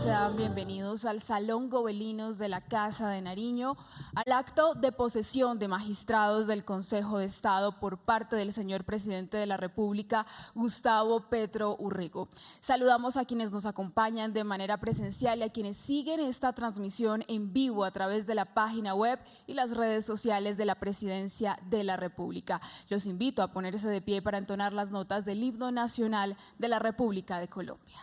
Sean bienvenidos al Salón Gobelinos de la Casa de Nariño, al acto de posesión de magistrados del Consejo de Estado por parte del señor Presidente de la República, Gustavo Petro Urrego. Saludamos a quienes nos acompañan de manera presencial y a quienes siguen esta transmisión en vivo a través de la página web y las redes sociales de la Presidencia de la República. Los invito a ponerse de pie para entonar las notas del himno nacional de la República de Colombia.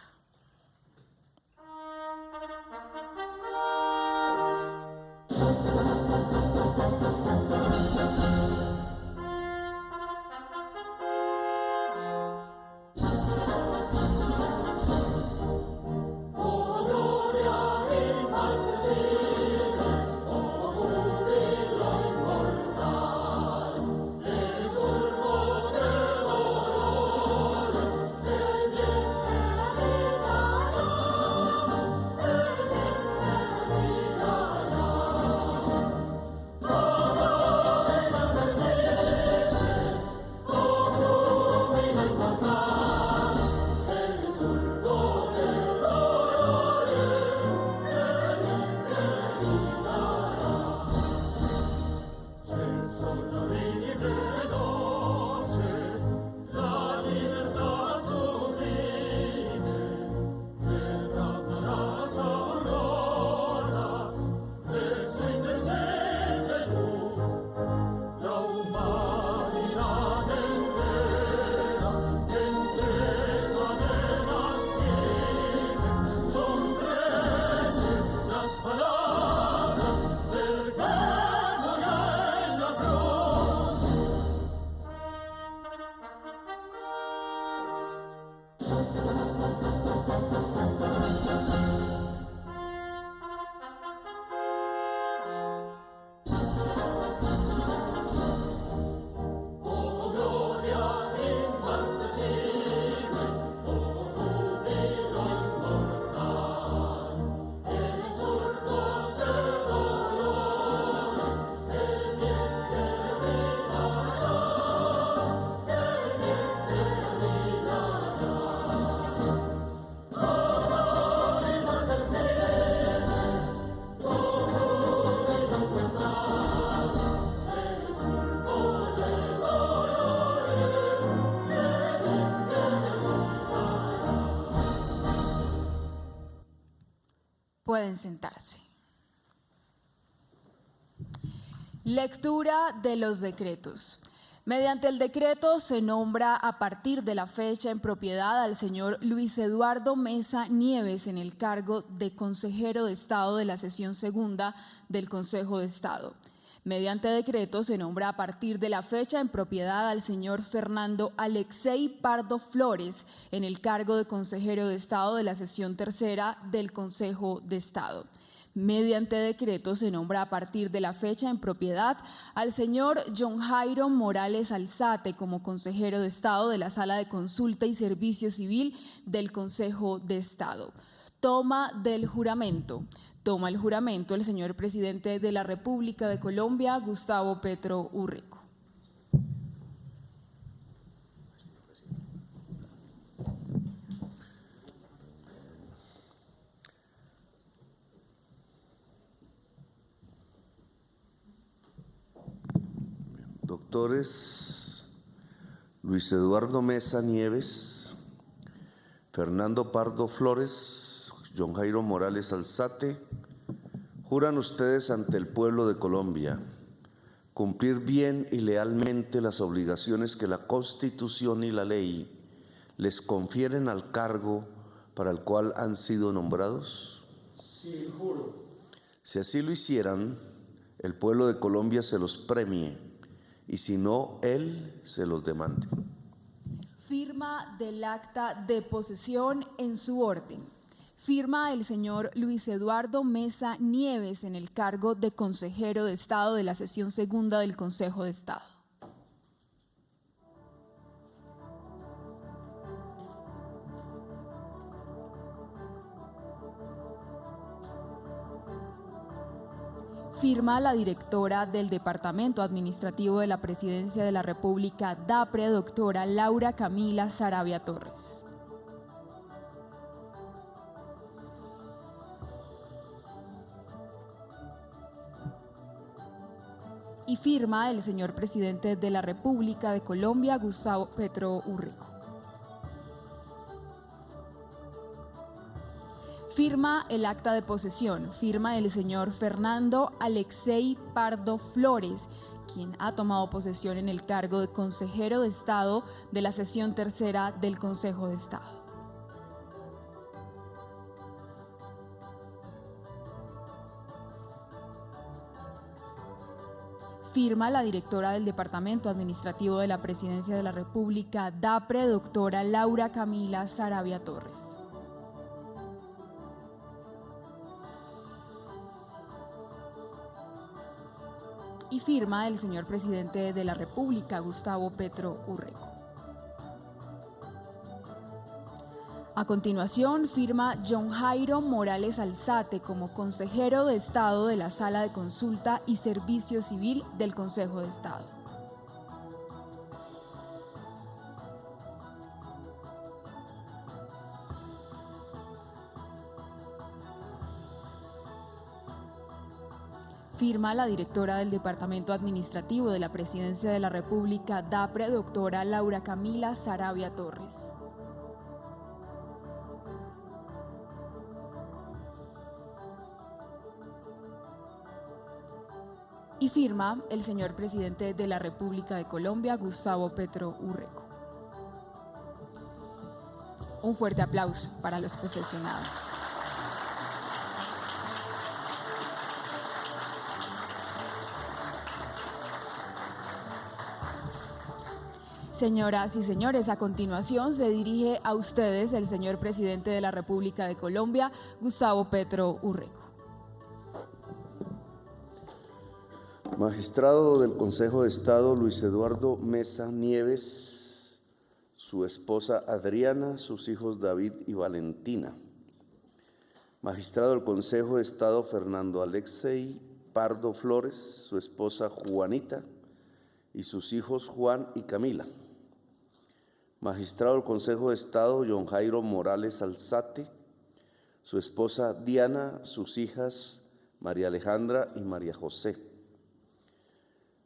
Pueden sentarse. Lectura de los decretos. Mediante el decreto se nombra a partir de la fecha en propiedad al señor Luis Eduardo Mesa Nieves en el cargo de consejero de Estado de la sesión segunda del Consejo de Estado. Mediante decreto se nombra a partir de la fecha en propiedad al señor Fernando Alexei Pardo Flores en el cargo de consejero de Estado de la sesión tercera del Consejo de Estado. Mediante decreto se nombra a partir de la fecha en propiedad al señor John Jairo Morales Alzate como consejero de Estado de la Sala de Consulta y Servicio Civil del Consejo de Estado. Toma del juramento. Toma el juramento el señor Presidente de la República de Colombia, Gustavo Petro Urrego. Doctores Luis Eduardo Mesa Nieves, Fernando Pardo Flores, John Jairo Morales Alzate, juran ustedes ante el pueblo de Colombia cumplir bien y lealmente las obligaciones que la Constitución y la ley les confieren al cargo para el cual han sido nombrados. Sí, juro. Si así lo hicieran, el pueblo de Colombia se los premie, y si no, él se los demande. Firma del acta de posesión en su orden. Firma el señor Luis Eduardo Mesa Nieves en el cargo de consejero de Estado de la sesión segunda del Consejo de Estado. Firma la directora del Departamento Administrativo de la Presidencia de la República, DAPRE, doctora Laura Camila Saravia Torres. Y firma el señor presidente de la República de Colombia, Gustavo Petro Urrico. Firma el acta de posesión, firma el señor Fernando Alexei Pardo Flores, quien ha tomado posesión en el cargo de consejero de Estado de la sesión tercera del Consejo de Estado. Firma la directora del Departamento Administrativo de la Presidencia de la República, DAPRE, doctora Laura Camila Saravia Torres. Y firma el señor presidente de la República, Gustavo Petro Urrico. A continuación, firma John Jairo Morales Alzate como consejero de Estado de la Sala de Consulta y Servicio Civil del Consejo de Estado. Firma la directora del Departamento Administrativo de la Presidencia de la República, DAPRE, doctora Laura Camila Saravia Torres. Y firma el señor presidente de la República de Colombia, Gustavo Petro Urrico. Un fuerte aplauso para los posesionados. Señoras y señores, a continuación se dirige a ustedes el señor presidente de la República de Colombia, Gustavo Petro Urrico. Magistrado del Consejo de Estado Luis Eduardo Mesa Nieves, su esposa Adriana, sus hijos David y Valentina. Magistrado del Consejo de Estado Fernando Alexei Pardo Flores, su esposa Juanita y sus hijos Juan y Camila. Magistrado del Consejo de Estado John Jairo Morales Alzate, su esposa Diana, sus hijas María Alejandra y María José.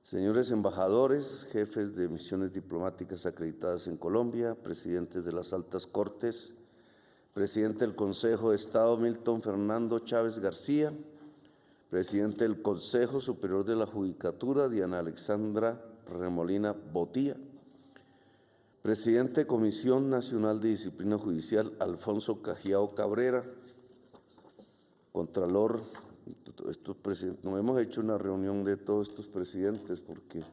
Señores embajadores, jefes de misiones diplomáticas acreditadas en Colombia, presidentes de las altas cortes, presidente del Consejo de Estado Milton Fernando Chávez García, presidente del Consejo Superior de la Judicatura Diana Alexandra Remolina Botía, presidente de Comisión Nacional de Disciplina Judicial Alfonso Cajiao Cabrera, contralor. No hemos hecho una reunión de todos estos presidentes porque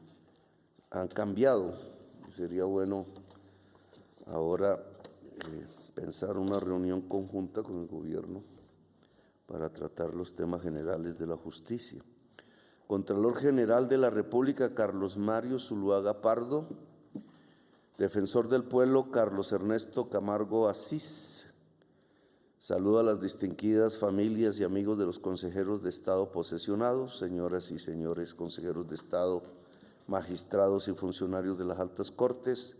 han cambiado. Sería bueno ahora pensar una reunión conjunta con el gobierno para tratar los temas generales de la justicia. Contralor General de la República Carlos Mario Zuluaga Pardo, Defensor del Pueblo Carlos Ernesto Camargo Asís. Saludo a las distinguidas familias y amigos de los consejeros de Estado posesionados, señoras y señores consejeros de Estado, magistrados y funcionarios de las altas cortes,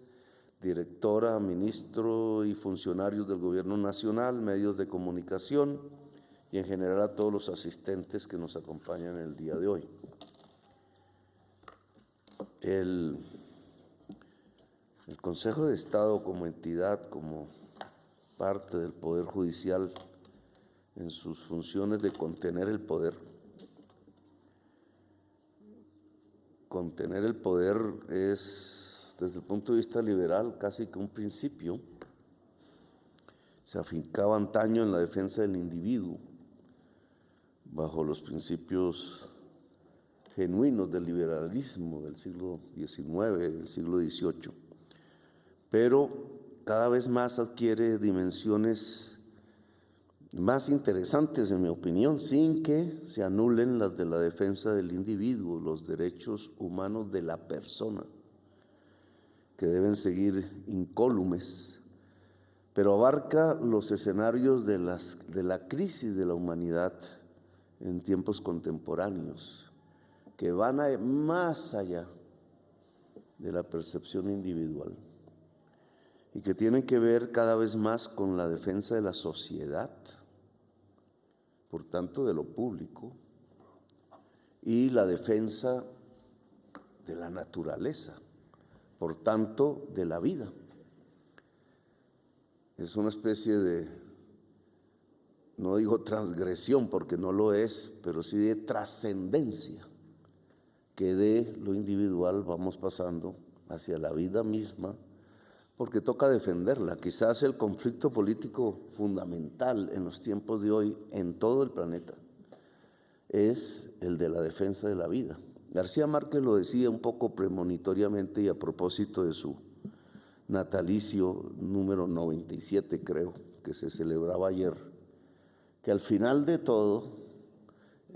directora, ministro y funcionarios del Gobierno Nacional, medios de comunicación y en general a todos los asistentes que nos acompañan el día de hoy. El Consejo de Estado como entidad, como parte del Poder Judicial en sus funciones de contener el poder. Contener el poder es, desde el punto de vista liberal, casi que un principio. Se afincaba antaño en la defensa del individuo, bajo los principios genuinos del liberalismo del siglo XIX, del siglo XVIII. Pero cada vez más adquiere dimensiones más interesantes, en mi opinión, sin que se anulen las de la defensa del individuo, los derechos humanos de la persona, que deben seguir incólumes, pero abarca los escenarios de la crisis de la humanidad en tiempos contemporáneos, que van más allá de la percepción individual y que tienen que ver cada vez más con la defensa de la sociedad, por tanto de lo público, y la defensa de la naturaleza, por tanto, de la vida. Es una especie de, no digo transgresión porque no lo es, pero sí de trascendencia, que de lo individual vamos pasando hacia la vida misma, porque toca defenderla. Quizás el conflicto político fundamental en los tiempos de hoy en todo el planeta es el de la defensa de la vida. García Márquez lo decía un poco premonitoriamente y a propósito de su natalicio número 97, creo, que se celebraba ayer, que al final de todo,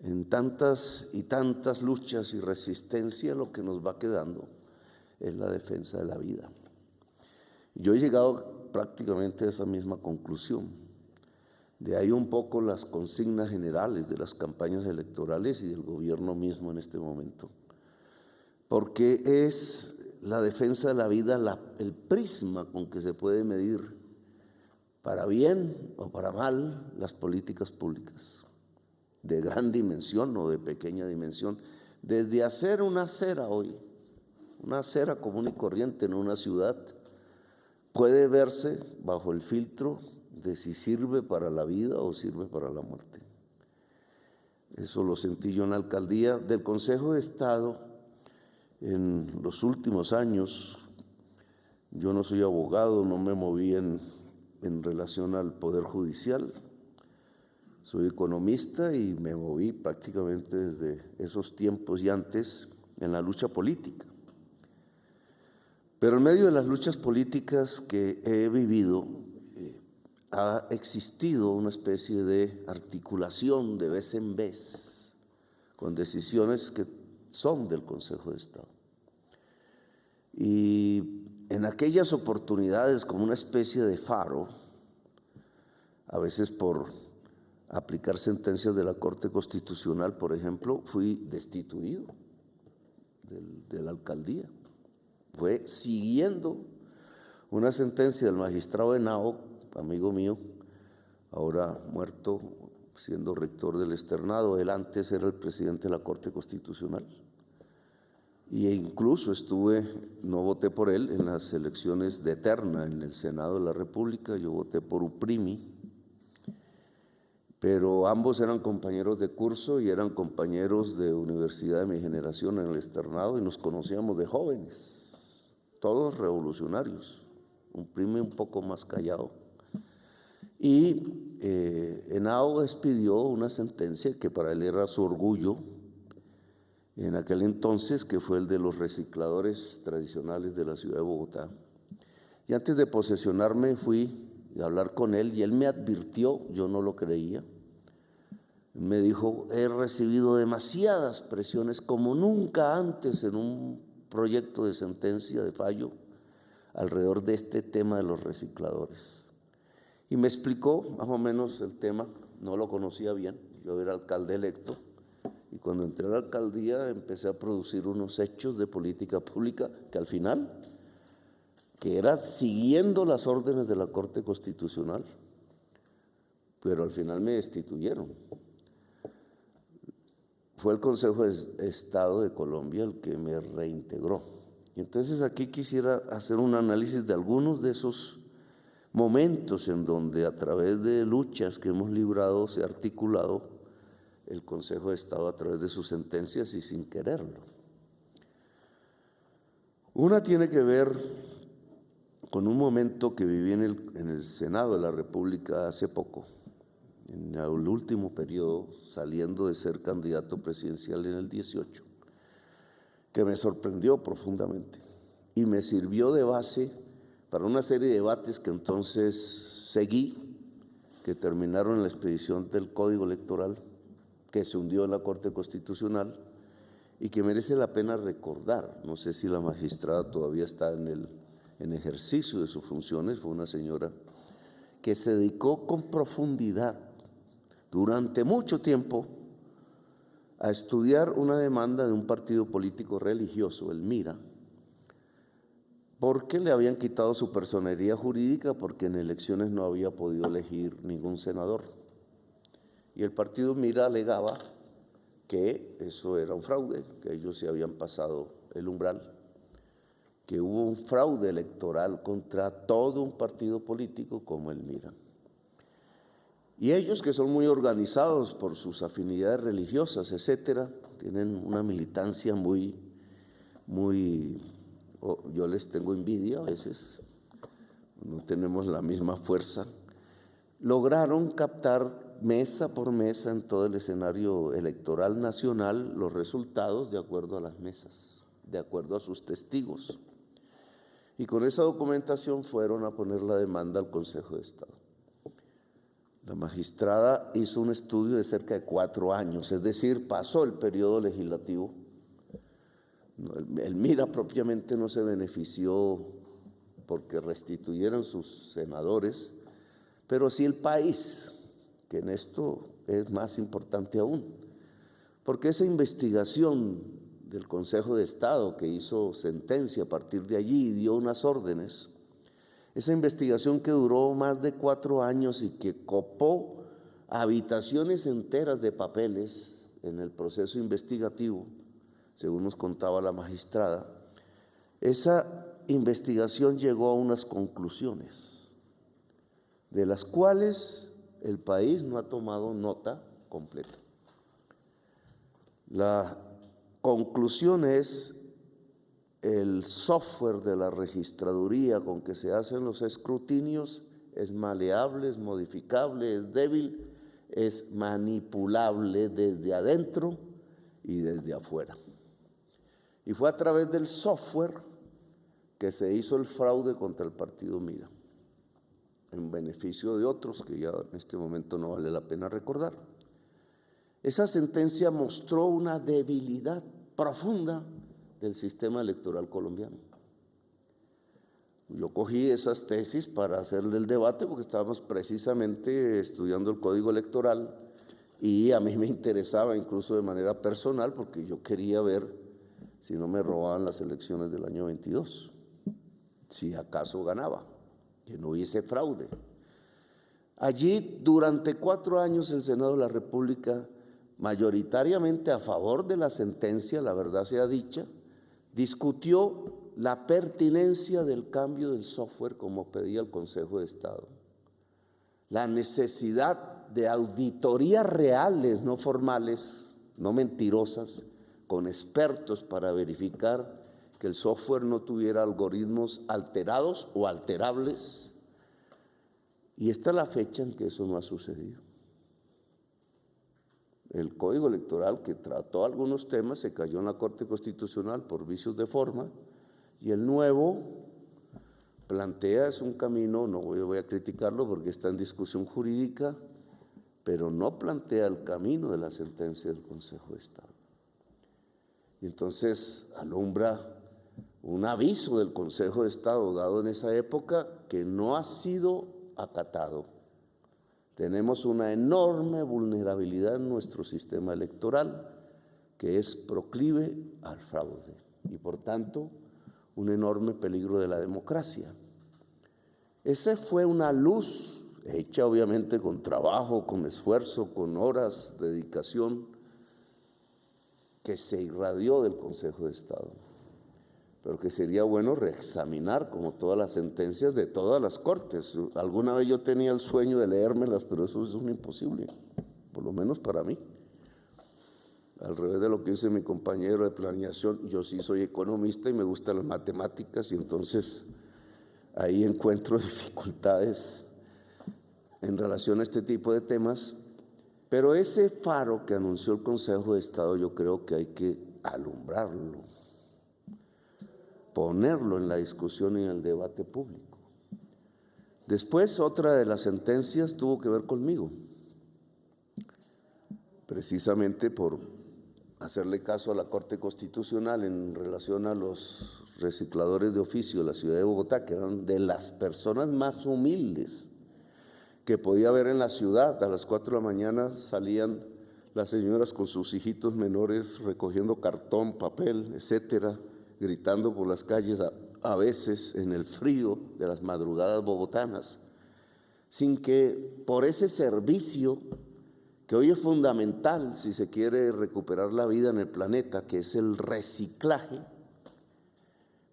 en tantas y tantas luchas y resistencia, lo que nos va quedando es la defensa de la vida. Yo he llegado prácticamente a esa misma conclusión. De ahí un poco las consignas generales de las campañas electorales y del gobierno mismo en este momento. Porque es la defensa de la vida el prisma con que se puede medir, para bien o para mal, las políticas públicas, de gran dimensión o de pequeña dimensión. Desde hacer una acera hoy, una acera común y corriente en una ciudad, puede verse bajo el filtro de si sirve para la vida o sirve para la muerte. Eso lo sentí yo en la alcaldía del Consejo de Estado en los últimos años. Yo no soy abogado, no me moví en relación al Poder Judicial. Soy economista y me moví prácticamente desde esos tiempos y antes en la lucha política. Pero en medio de las luchas políticas que he vivido, ha existido una especie de articulación de vez en vez con decisiones que son del Consejo de Estado. Y en aquellas oportunidades, como una especie de faro, a veces por aplicar sentencias de la Corte Constitucional, por ejemplo, fui destituido de la alcaldía. Fue siguiendo una sentencia del magistrado Henao, amigo mío, ahora muerto, siendo rector del externado. Él antes era el presidente de la Corte Constitucional. E incluso no voté por él en las elecciones de terna en el Senado de la República, yo voté por Uprimi, pero ambos eran compañeros de curso y eran compañeros de universidad de mi generación en el externado y nos conocíamos de jóvenes, todos revolucionarios, Uprimi un poco más callado. Y Henao expidió una sentencia que para él era su orgullo en aquel entonces, que fue el de los recicladores tradicionales de la ciudad de Bogotá. Y antes de posesionarme fui a hablar con él y él me advirtió, yo no lo creía, me dijo: he recibido demasiadas presiones como nunca antes en un proyecto de sentencia de fallo alrededor de este tema de los recicladores. Y me explicó más o menos el tema, no lo conocía bien, yo era alcalde electo, y cuando entré a la alcaldía empecé a producir unos hechos de política pública que al final, que era siguiendo las órdenes de la Corte Constitucional, pero al final me destituyeron. Fue el Consejo de Estado de Colombia el que me reintegró. Y entonces aquí quisiera hacer un análisis de algunos de esos momentos en donde a través de luchas que hemos librado se ha articulado el Consejo de Estado a través de sus sentencias y sin quererlo. Una tiene que ver con un momento que viví en el Senado de la República hace poco, en el último periodo, saliendo de ser candidato presidencial en el 18, que me sorprendió profundamente y me sirvió de base para una serie de debates que entonces seguí, que terminaron en la expedición del Código Electoral, que se hundió en la Corte Constitucional y que merece la pena recordar. No sé si la magistrada todavía está en ejercicio de sus funciones, fue una señora que se dedicó con profundidad durante mucho tiempo a estudiar una demanda de un partido político religioso, el MIRA, porque le habían quitado su personería jurídica porque en elecciones no había podido elegir ningún senador. Y el partido MIRA alegaba que eso era un fraude, que ellos se habían pasado el umbral, que hubo un fraude electoral contra todo un partido político como el MIRA. Y ellos, que son muy organizados por sus afinidades religiosas, etcétera, tienen una militancia yo les tengo envidia a veces, no tenemos la misma fuerza, lograron captar mesa por mesa en todo el escenario electoral nacional los resultados de acuerdo a las mesas, de acuerdo a sus testigos. Y con esa documentación fueron a poner la demanda al Consejo de Estado. La magistrada hizo un estudio de cerca de 4 años, es decir, pasó el periodo legislativo. El MIRA propiamente no se benefició porque restituyeron sus senadores, pero sí el país, que en esto es más importante aún, porque esa investigación del Consejo de Estado que hizo sentencia a partir de allí y dio unas órdenes, esa investigación que duró más de 4 años y que copó habitaciones enteras de papeles en el proceso investigativo, según nos contaba la magistrada, esa investigación llegó a unas conclusiones, de las cuales el país no ha tomado nota completa. La conclusión es: el software de la registraduría con que se hacen los escrutinios es maleable, es modificable, es débil, es manipulable desde adentro y desde afuera. Y fue a través del software que se hizo el fraude contra el partido MIRA, en beneficio de otros que ya en este momento no vale la pena recordar. Esa sentencia mostró una debilidad profunda del sistema electoral colombiano. Yo cogí esas tesis para hacerle el debate porque estábamos precisamente estudiando el Código Electoral y a mí me interesaba incluso de manera personal porque yo quería ver si no me robaban las elecciones del año 22, si acaso ganaba, que no hubiese fraude. Allí, durante 4 años, el Senado de la República, mayoritariamente a favor de la sentencia, la verdad sea dicha, discutió la pertinencia del cambio del software como pedía el Consejo de Estado, la necesidad de auditorías reales, no formales, no mentirosas, con expertos para verificar que el software no tuviera algoritmos alterados o alterables. Y esta es la fecha en que eso no ha sucedido. El Código Electoral, que trató algunos temas, se cayó en la Corte Constitucional por vicios de forma, y el nuevo plantea, es un camino, no voy a criticarlo porque está en discusión jurídica, pero no plantea el camino de la sentencia del Consejo de Estado. Y entonces alumbra un aviso del Consejo de Estado dado en esa época que no ha sido acatado. Tenemos una enorme vulnerabilidad en nuestro sistema electoral que es proclive al fraude y por tanto un enorme peligro de la democracia. Esa fue una luz hecha obviamente con trabajo, con esfuerzo, con horas de dedicación que se irradió del Consejo de Estado, pero que sería bueno reexaminar como todas las sentencias de todas las cortes. Alguna vez yo tenía el sueño de leérmelas, pero eso es un imposible, por lo menos para mí. Al revés de lo que dice mi compañero de planeación, yo sí soy economista y me gustan las matemáticas y entonces ahí encuentro dificultades en relación a este tipo de temas. Pero ese faro que anunció el Consejo de Estado yo creo que hay que alumbrarlo, ponerlo en la discusión y en el debate público. Después, otra de las sentencias tuvo que ver conmigo, precisamente por hacerle caso a la Corte Constitucional en relación a los recicladores de oficio de la ciudad de Bogotá, que eran de las personas más humildes que podía haber en la ciudad. A las 4 de la mañana salían las señoras con sus hijitos menores recogiendo cartón, papel, etcétera, gritando por las calles, a veces en el frío de las madrugadas bogotanas, sin que por ese servicio que hoy es fundamental si se quiere recuperar la vida en el planeta, que es el reciclaje,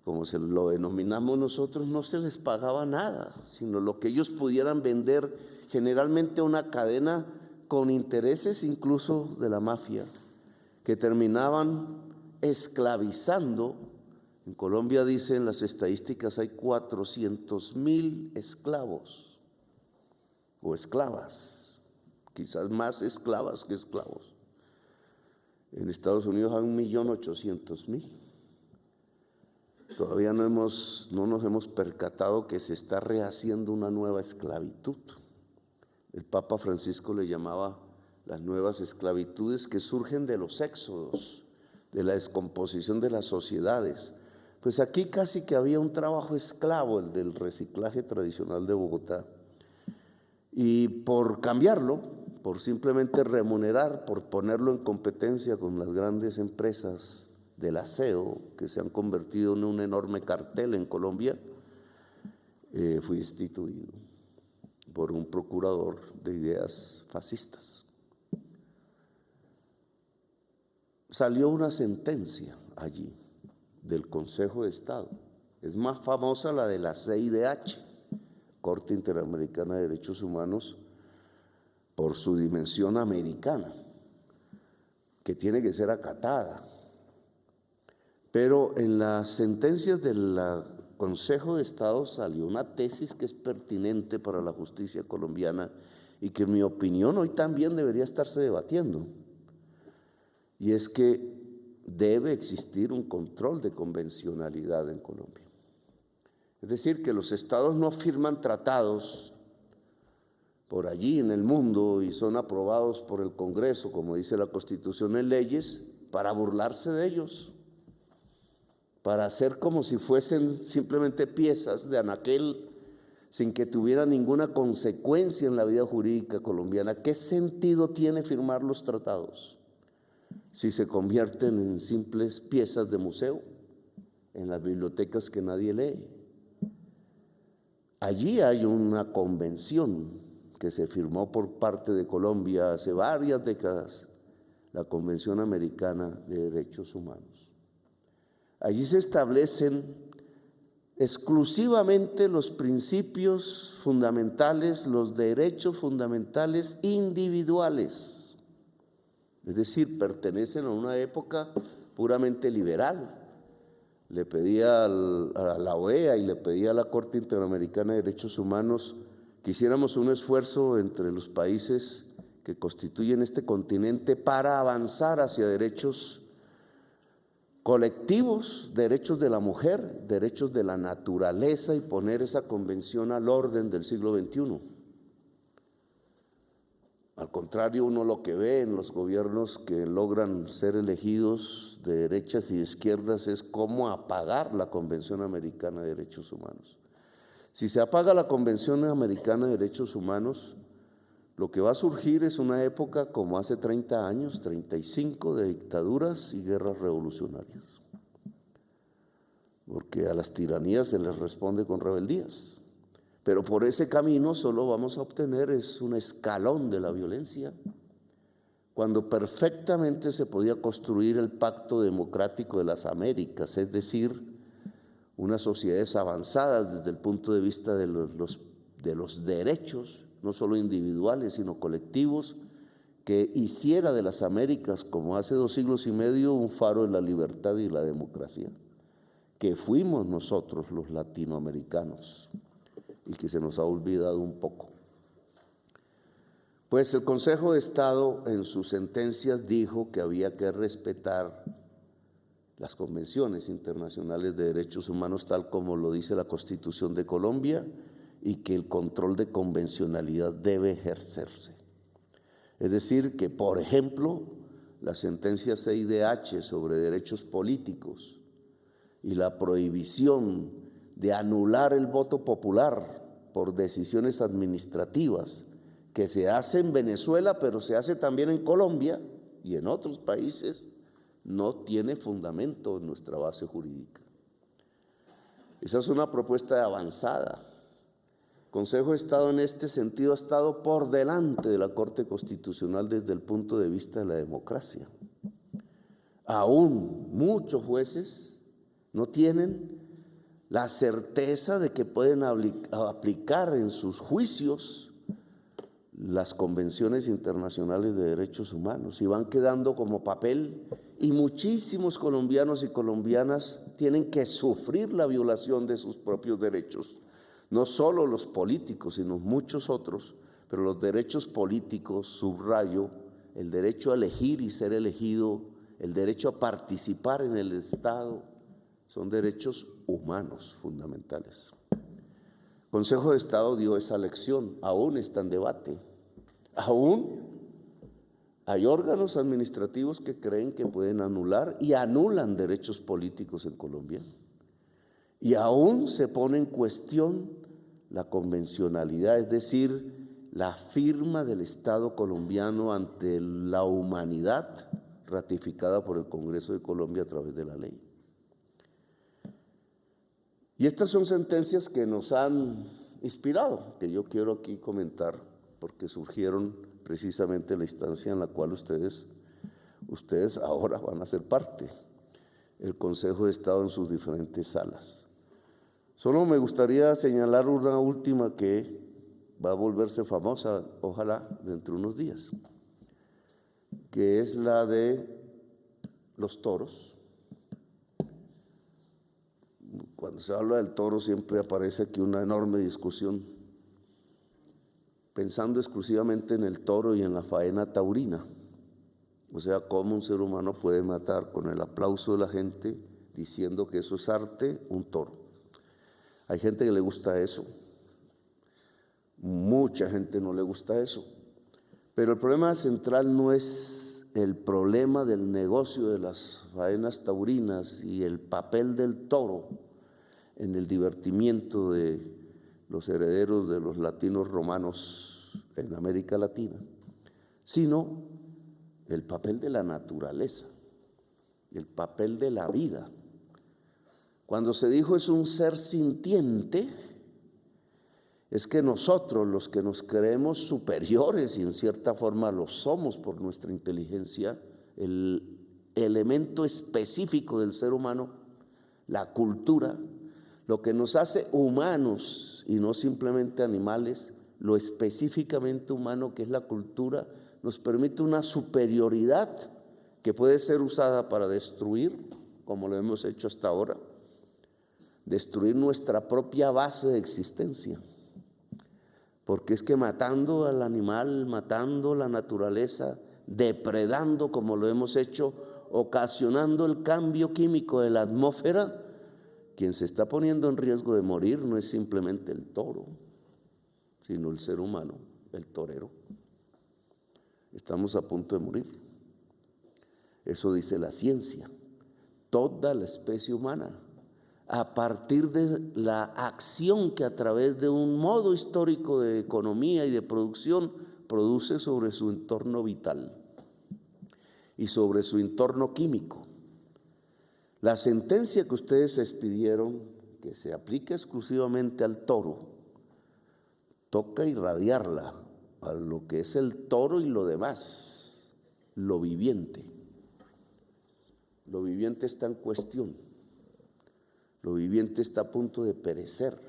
como se lo denominamos nosotros, no se les pagaba nada, sino lo que ellos pudieran vender, generalmente una cadena con intereses incluso de la mafia, que terminaban esclavizando. En Colombia, dicen las estadísticas, hay 400.000 esclavos o esclavas, quizás más esclavas que esclavos. En Estados Unidos hay 1.800.000. Todavía no nos hemos percatado que se está rehaciendo una nueva esclavitud. El Papa Francisco le llamaba las nuevas esclavitudes que surgen de los éxodos, de la descomposición de las sociedades. Pues aquí casi que había un trabajo esclavo, el del reciclaje tradicional de Bogotá. Y por cambiarlo, por simplemente remunerar, por ponerlo en competencia con las grandes empresas del aseo, que se han convertido en un enorme cartel en Colombia, fui destituido por un procurador de ideas fascistas. Salió una sentencia allí del Consejo de Estado. Es más famosa la de la CIDH, Corte Interamericana de Derechos Humanos, por su dimensión americana, que tiene que ser acatada. Pero en las sentencias del Consejo de Estado salió una tesis que es pertinente para la justicia colombiana y que en mi opinión hoy también debería estarse debatiendo. Y es que debe existir un control de convencionalidad en Colombia. Es decir, que los estados no firman tratados por allí en el mundo y son aprobados por el Congreso, como dice la Constitución, en leyes, para burlarse de ellos, para hacer como si fuesen simplemente piezas de anaquel sin que tuviera ninguna consecuencia en la vida jurídica colombiana. ¿Qué sentido tiene firmar los tratados si se convierten en simples piezas de museo en las bibliotecas que nadie lee? Allí hay una convención que se firmó por parte de Colombia hace varias décadas, la Convención Americana de Derechos Humanos. Allí se establecen exclusivamente los principios fundamentales, los derechos fundamentales individuales. Es decir, pertenecen a una época puramente liberal. Le pedía a la OEA y le pedía a la Corte Interamericana de Derechos Humanos que hiciéramos un esfuerzo entre los países que constituyen este continente para avanzar hacia derechos colectivos, derechos de la mujer, derechos de la naturaleza, y poner esa convención al orden del siglo XXI. Al contrario, uno lo que ve en los gobiernos que logran ser elegidos de derechas y de izquierdas es cómo apagar la Convención Americana de Derechos Humanos. Si se apaga la Convención Americana de Derechos Humanos, lo que va a surgir es una época como hace 30 años, 35, de dictaduras y guerras revolucionarias. Porque a las tiranías se les responde con rebeldías. Pero por ese camino solo vamos a obtener es un escalón de la violencia, cuando perfectamente se podía construir el Pacto Democrático de las Américas, es decir, unas sociedades avanzadas desde el punto de vista de los derechos, no solo individuales, sino colectivos, que hiciera de las Américas, como hace 2 siglos y medio, un faro de la libertad y la democracia, que fuimos nosotros los latinoamericanos y que se nos ha olvidado un poco. Pues el Consejo de Estado en sus sentencias dijo que había que respetar las convenciones internacionales de derechos humanos tal como lo dice la Constitución de Colombia y que el control de convencionalidad debe ejercerse. Es decir, que por ejemplo la sentencia CIDH sobre derechos políticos y la prohibición de anular el voto popular por decisiones administrativas que se hace en Venezuela, pero se hace también en Colombia y en otros países, no tiene fundamento en nuestra base jurídica. Esa es una propuesta de avanzada. El Consejo de Estado en este sentido ha estado por delante de la Corte Constitucional desde el punto de vista de la democracia. Aún muchos jueces no tienen la certeza de que pueden aplicar en sus juicios las convenciones internacionales de derechos humanos y van quedando como papel, y muchísimos colombianos y colombianas tienen que sufrir la violación de sus propios derechos, no solo los políticos, sino muchos otros, pero los derechos políticos, subrayo, el derecho a elegir y ser elegido, el derecho a participar en el Estado, son derechos humanos fundamentales. El Consejo de Estado dio esa lección, aún está en debate. Aún hay órganos administrativos que creen que pueden anular y anulan derechos políticos en Colombia. Y aún se pone en cuestión la convencionalidad, es decir, la firma del Estado colombiano ante la humanidad ratificada por el Congreso de Colombia a través de la ley. Y estas son sentencias que nos han inspirado, que yo quiero aquí comentar, porque surgieron precisamente en la instancia en la cual ustedes ahora van a ser parte, el Consejo de Estado en sus diferentes salas. Solo me gustaría señalar una última que va a volverse famosa, ojalá, dentro de unos días, que es la de los toros. Cuando se habla del toro siempre aparece aquí una enorme discusión, pensando exclusivamente en el toro y en la faena taurina. O sea, cómo un ser humano puede matar con el aplauso de la gente diciendo que eso es arte, un toro. Hay gente que le gusta eso, mucha gente no le gusta eso, pero el problema central no es el problema del negocio de las faenas taurinas y el papel del toro en el divertimiento de los herederos de los latinos romanos en América Latina, sino el papel de la naturaleza, el papel de la vida. Cuando se dijo es un ser sintiente, es que nosotros, los que nos creemos superiores y en cierta forma lo somos por nuestra inteligencia, el elemento específico del ser humano, la cultura, lo que nos hace humanos y no simplemente animales, lo específicamente humano que es la cultura, nos permite una superioridad que puede ser usada para destruir, como lo hemos hecho hasta ahora, destruir nuestra propia base de existencia. Porque es que matando al animal, matando la naturaleza, depredando como lo hemos hecho, ocasionando el cambio químico de la atmósfera, quien se está poniendo en riesgo de morir no es simplemente el toro, sino el ser humano, el torero. Estamos a punto de morir. Eso dice la ciencia. Toda la especie humana, a partir de la acción que a través de un modo histórico de economía y de producción produce sobre su entorno vital y sobre su entorno químico. La sentencia que ustedes expidieron, que se aplica exclusivamente al toro, toca irradiarla a lo que es el toro y lo demás, lo viviente. Lo viviente está en cuestión. Lo viviente está a punto de perecer.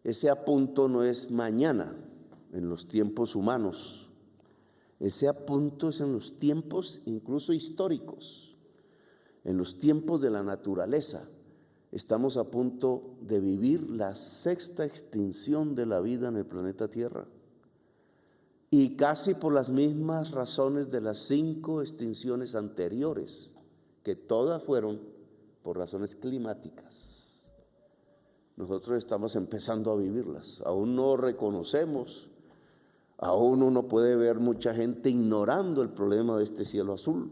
Ese a punto no es mañana, en los tiempos humanos. Ese a punto es en los tiempos incluso históricos, en los tiempos de la naturaleza. Estamos a punto de vivir la sexta extinción de la vida en el planeta Tierra. Y casi por las mismas razones de las 5 extinciones anteriores, que todas fueron por razones climáticas. Nosotros estamos empezando a vivirlas, aún no reconocemos, aún uno puede ver mucha gente ignorando el problema de este cielo azul,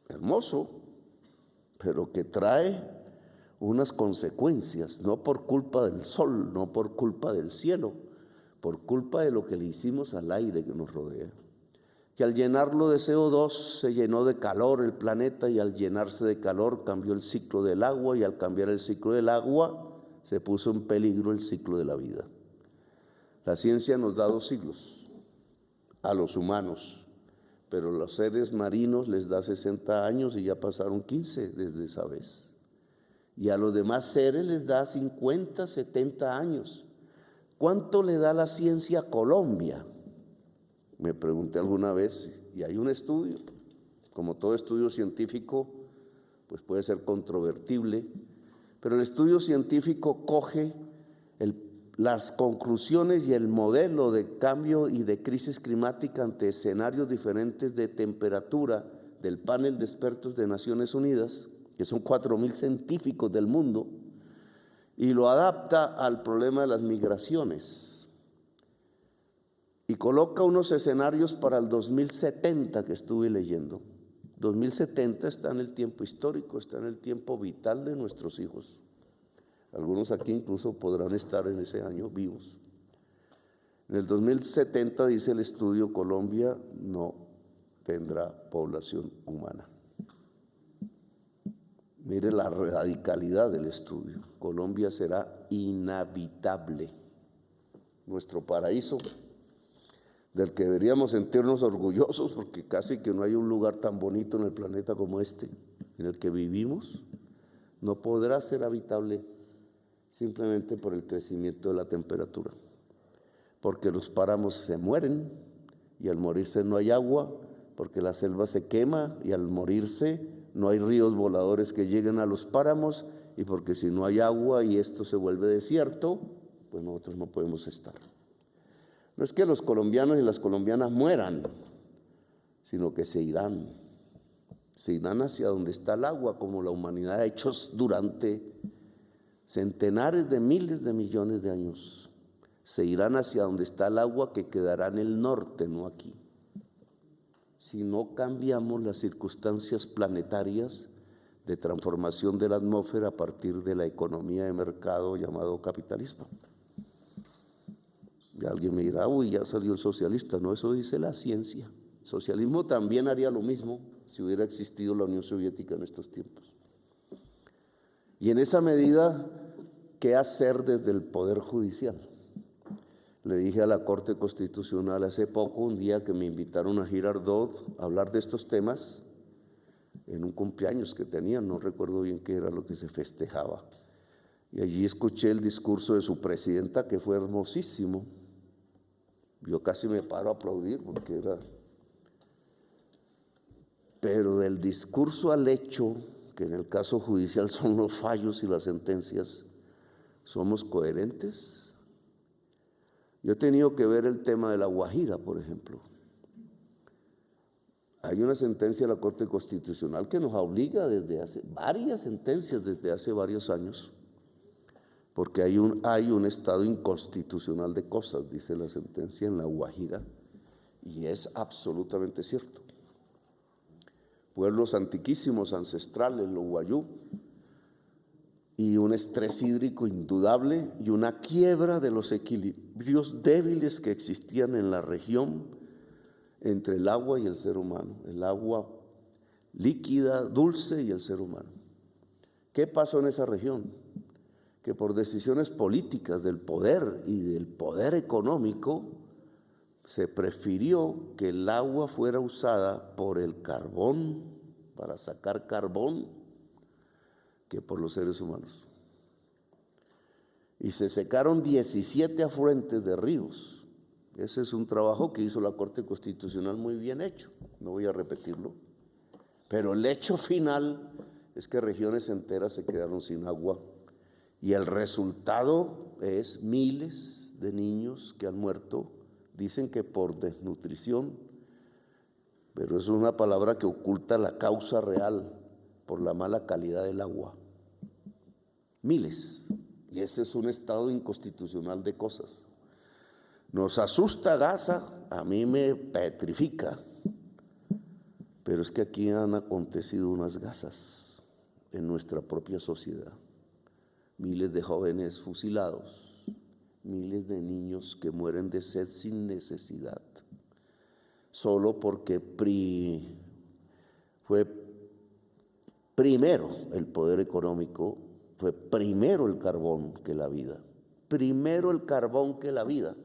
hermoso, pero que trae unas consecuencias, no por culpa del sol, no por culpa del cielo, por culpa de lo que le hicimos al aire que nos rodea. Que al llenarlo de CO2 se llenó de calor el planeta y al llenarse de calor cambió el ciclo del agua y al cambiar el ciclo del agua se puso en peligro el ciclo de la vida. La ciencia nos da 2 siglos a los humanos, pero a los seres marinos les da 60 años y ya pasaron 15 desde esa vez. y a los demás seres les da 50, 70 años. ¿Cuánto le da la ciencia a Colombia? Me pregunté alguna vez, y hay un estudio, como todo estudio científico, pues puede ser controvertible, pero el estudio científico coge las conclusiones y el modelo de cambio y de crisis climática ante escenarios diferentes de temperatura del panel de expertos de Naciones Unidas, que son 4.000 científicos del mundo, y lo adapta al problema de las migraciones. Y coloca unos escenarios para el 2070 que estuve leyendo. 2070 está en el tiempo histórico, está en el tiempo vital de nuestros hijos. Algunos aquí incluso podrán estar en ese año vivos. En el 2070, dice el estudio, Colombia no tendrá población humana. Mire la radicalidad del estudio. Colombia será inhabitable. Nuestro paraíso, del que deberíamos sentirnos orgullosos, porque casi que no hay un lugar tan bonito en el planeta como este, en el que vivimos, no podrá ser habitable simplemente por el crecimiento de la temperatura, porque los páramos se mueren y al morirse no hay agua, porque la selva se quema y al morirse no hay ríos voladores que lleguen a los páramos, y porque si no hay agua y esto se vuelve desierto, pues nosotros no podemos estar. No es que los colombianos y las colombianas mueran, sino que se irán hacia donde está el agua, como la humanidad ha hecho durante centenares de miles de millones de años. Se irán hacia donde está el agua, que quedará en el norte, no aquí. Si no cambiamos las circunstancias planetarias de transformación de la atmósfera a partir de la economía de mercado llamado capitalismo. Y alguien me dirá, uy, ya salió el socialista. No, eso dice la ciencia. El socialismo también haría lo mismo si hubiera existido la Unión Soviética en estos tiempos. Y en esa medida, ¿qué hacer desde el Poder Judicial? Le dije a la Corte Constitucional hace poco, un día que me invitaron a Girardot a hablar de estos temas, en un cumpleaños que tenían, no recuerdo bien qué era lo que se festejaba. Y allí escuché el discurso de su presidenta, que fue hermosísimo. Yo casi me paro a aplaudir porque era... Pero del discurso al hecho, que en el caso judicial son los fallos y las sentencias, ¿somos coherentes? Yo he tenido que ver el tema de La Guajira, por ejemplo. Hay una sentencia de la Corte Constitucional que nos obliga desde hace varias sentencias, desde hace varios años, porque hay un estado inconstitucional de cosas, dice la sentencia en La Guajira, y es absolutamente cierto. Pueblos antiquísimos, ancestrales, los guayú, y un estrés hídrico indudable y una quiebra de los equilibrios débiles que existían en la región entre el agua y el ser humano, el agua líquida, dulce y el ser humano. ¿Qué pasó en esa región? Que por decisiones políticas del poder y del poder económico se prefirió que el agua fuera usada por el carbón, para sacar carbón, que por los seres humanos. Y se secaron 17 afluentes de ríos. Ese es un trabajo que hizo la Corte Constitucional muy bien hecho, no voy a repetirlo. Pero el hecho final es que regiones enteras se quedaron sin agua y el resultado es miles de niños que han muerto, dicen que por desnutrición, pero es una palabra que oculta la causa real por la mala calidad del agua. Miles. Y ese es un estado inconstitucional de cosas. Nos asusta Gaza, a mí me petrifica, pero es que aquí han acontecido unas Gazas en nuestra propia sociedad. Miles de jóvenes fusilados, miles de niños que mueren de sed sin necesidad, solo porque fue primero el poder económico, fue primero el carbón que la vida, primero el carbón que la vida.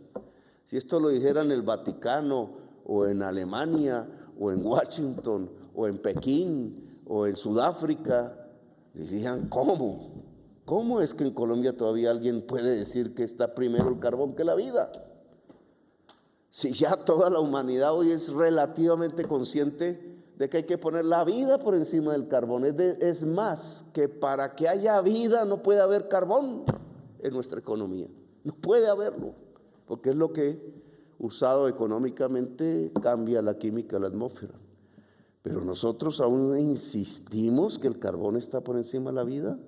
Si esto lo dijera en el Vaticano, o en Alemania, o en Washington, o en Pekín, o en Sudáfrica, Dirían, ¿cómo? ¿Cómo es que en Colombia todavía alguien puede decir que está primero el carbón que la vida? Si ya toda la humanidad hoy es relativamente consciente de que hay que poner la vida por encima del carbón. Es más, que para que haya vida no puede haber carbón en nuestra economía. No puede haberlo, porque es lo que, usado económicamente, cambia la química de la atmósfera. Pero nosotros aún insistimos que el carbón está por encima de la vida.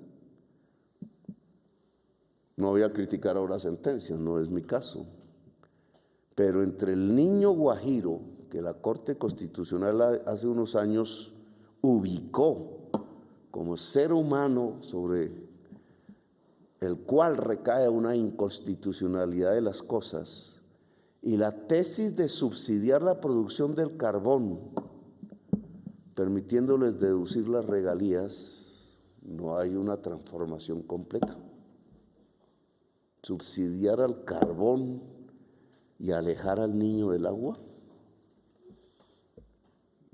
No voy a criticar ahora sentencias, no es mi caso. Pero entre el niño guajiro, que la Corte Constitucional hace unos años ubicó como ser humano sobre el cual recae una inconstitucionalidad de las cosas, y la tesis de subsidiar la producción del carbón, permitiéndoles deducir las regalías, no hay una transformación completa. Subsidiar al carbón y alejar al niño del agua,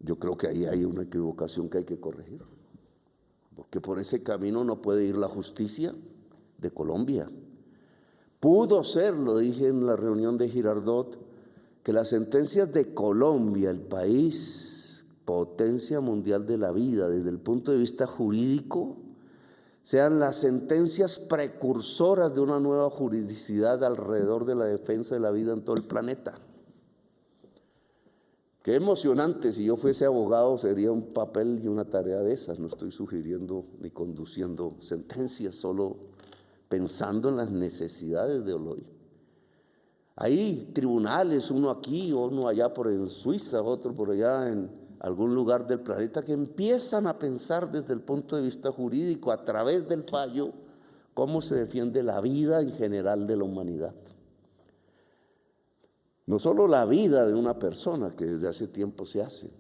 yo creo que ahí hay una equivocación que hay que corregir, porque por ese camino no puede ir la justicia de Colombia. Pudo ser, lo dije en la reunión de Girardot, que las sentencias de Colombia, el país potencia mundial de la vida desde el punto de vista jurídico, sean las sentencias precursoras de una nueva juridicidad alrededor de la defensa de la vida en todo el planeta. Qué emocionante, si yo fuese abogado sería un papel y una tarea de esas. No estoy sugiriendo ni conduciendo sentencias, solo pensando en las necesidades de hoy. Hay tribunales, uno aquí, uno allá por en Suiza, otro por allá en algún lugar del planeta, que empiezan a pensar desde el punto de vista jurídico, a través del fallo, cómo se defiende la vida en general de la humanidad. No solo la vida de una persona, que desde hace tiempo se hace,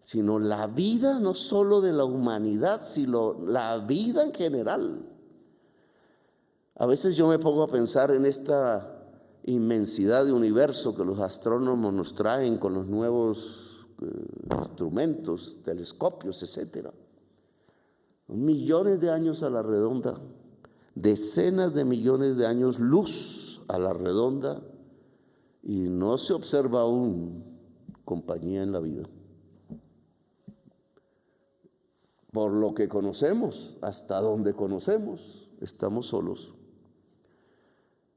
sino la vida no solo de la humanidad, sino la vida en general. A veces yo me pongo a pensar en esta inmensidad de universo que los astrónomos nos traen con los nuevos instrumentos, telescopios, etcétera. Millones de años a la redonda, decenas de millones de años luz a la redonda, y no se observa aún compañía en la vida. Por lo que conocemos, hasta donde conocemos, estamos solos.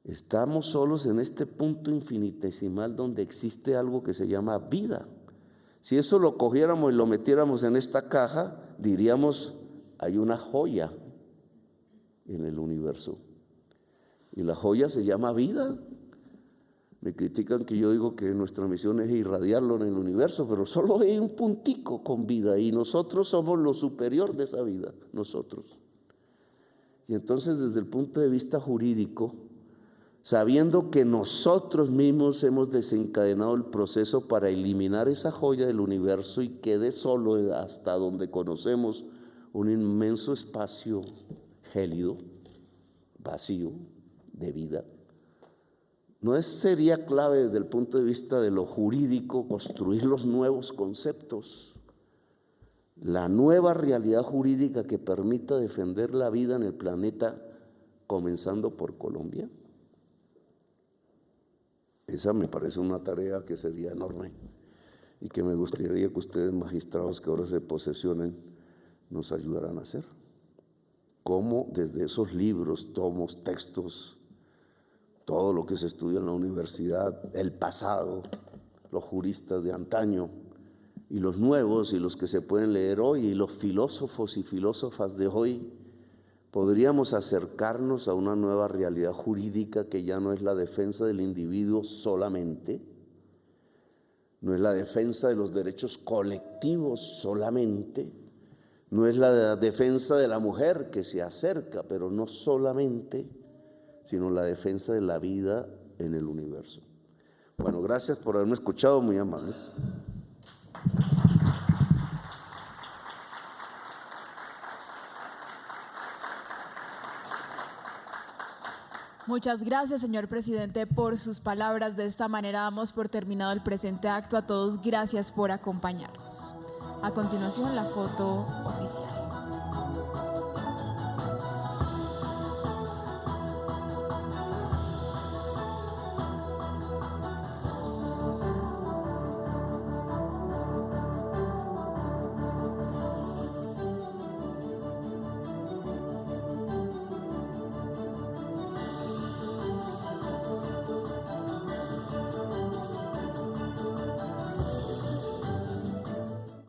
Estamos solos en este punto infinitesimal donde existe algo que se llama vida. Si eso lo cogiéramos y lo metiéramos en esta caja, diríamos, hay una joya en el universo. Y la joya se llama vida. Me critican que yo digo que nuestra misión es irradiarlo en el universo, pero solo hay un puntico con vida y nosotros somos lo superior de esa vida, nosotros. Y entonces desde el punto de vista jurídico, sabiendo que nosotros mismos hemos desencadenado el proceso para eliminar esa joya del universo y quede solo hasta donde conocemos un inmenso espacio gélido, vacío, de vida, ¿no sería clave desde el punto de vista de lo jurídico construir los nuevos conceptos? La nueva realidad jurídica que permita defender la vida en el planeta, comenzando por Colombia. Esa me parece una tarea que sería enorme y que me gustaría que ustedes, magistrados que ahora se posesionen, nos ayudaran a hacer. Cómo desde esos libros, tomos, textos, todo lo que se estudia en la universidad, el pasado, los juristas de antaño y los nuevos y los que se pueden leer hoy y los filósofos y filósofas de hoy, podríamos acercarnos a una nueva realidad jurídica que ya no es la defensa del individuo solamente, no es la defensa de los derechos colectivos solamente, no es la defensa de la mujer que se acerca, pero no solamente, sino la defensa de la vida en el universo. Bueno, gracias por haberme escuchado, muy amables. Muchas gracias, señor presidente, por sus palabras. De esta manera damos por terminado el presente acto. A todos, gracias por acompañarnos. A continuación, la foto oficial.